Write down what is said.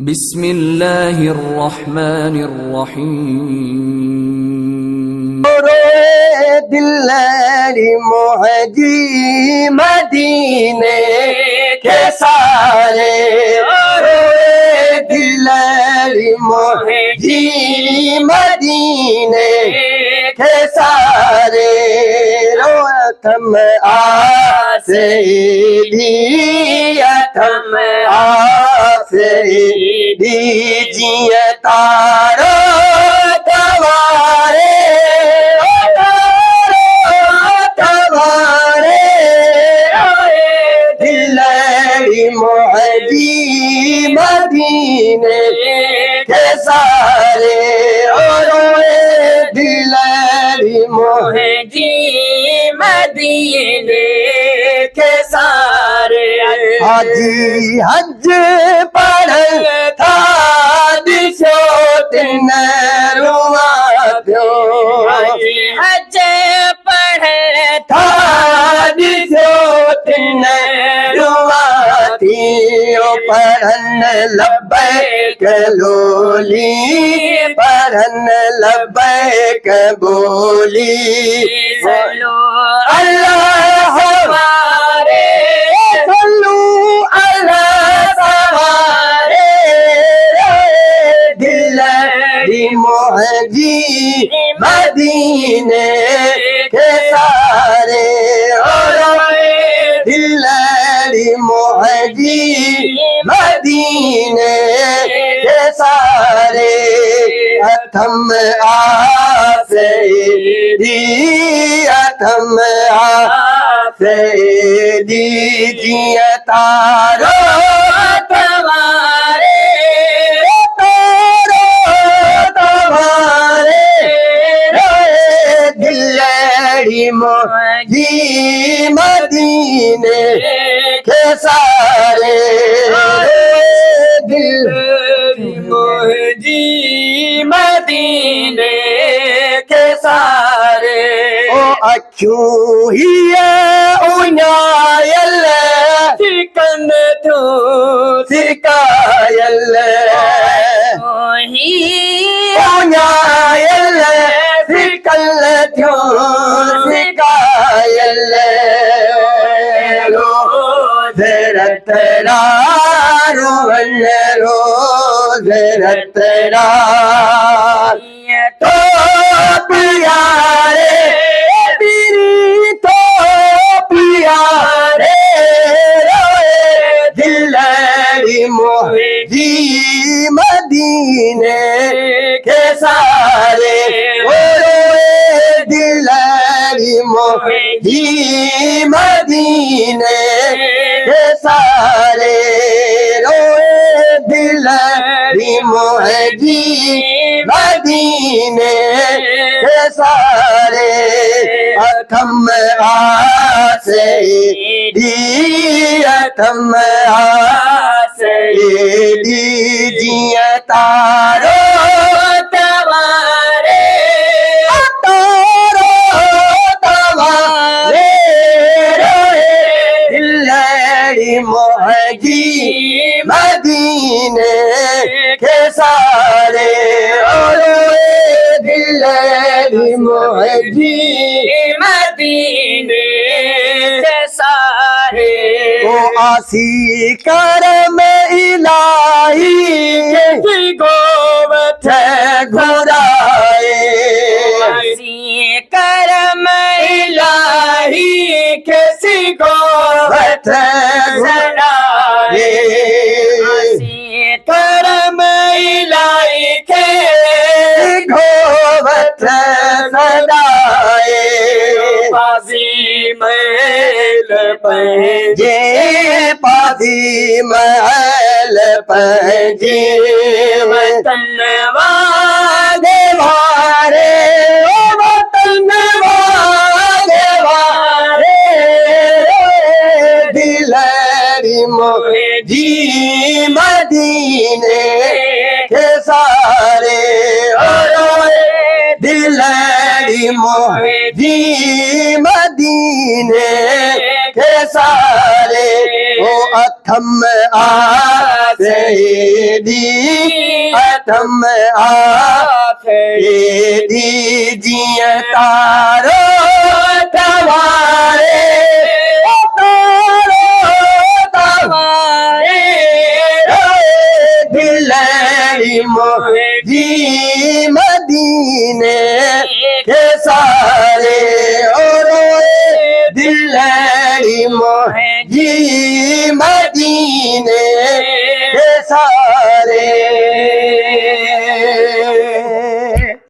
बिस्मिल्लाहिर्रहमानिर्रहीम। दिल्ली मोहजी मदीने के सारे दिल्ली मोहजी मदीने के सारे रोकम आसे थम आसे दीजिए तारो तवारे दिल्ली मोहजी मदीने के सारे दिल्ली मोहजी मदीने के सारे हाजी हज पढ़ था दिशो तिन रुआ दो हज पढ़ था दिशो तिन पढ़न लब्बैक लोली पढ़न लब्बैक बोली अल्लाह हमारे सल्लू अल्लाह सवारे दिल्ली मोहजी मदीने के सारे दिल्ली मोहजी मदीने के सारे अथम आसे अथम आसे दीजिए तारो तवारे दिल्ली मोहजी मदीने के सारे दिल्ली मोहजी मदीने के सारे ओ अखियों ही उन्यायल सिकन तू सिकायल ही उन्यायल सिकल तू सिकायल रतरा रोहन रोज रतरा तो प्यारे पीरी तो प्यारे दिल्ली मोहजी मदीने के सारे दिल्ली मोहजी मदीने के सारे रोए दिल्ली मोहजी मदीने के सारे अथम आसे अथम आसे दीजिए तारो तवारे तारो तवारे दिल्ली मोहजी मदीने के सारे दिल्ली मोहजी मदीने के सारे ओ आसी करम इलाही किसी गोवत घुराए आसी करम इलाही किसी गोवत घुराए करम इलाही के घोवत सदाए पासी महल पंजे पासी महल पंजे वतन वादे वारे वतन वादे वारे दिल्ली मोहजी मदीने के सारे दिल्ली मोहजी मदीने के सारे ओ अथम आसे दी अथम आसे दी जिया तारो तवारे दिलड़ी मोजी मदीने के सारे और दिलड़ी मोजी मदीने के सारे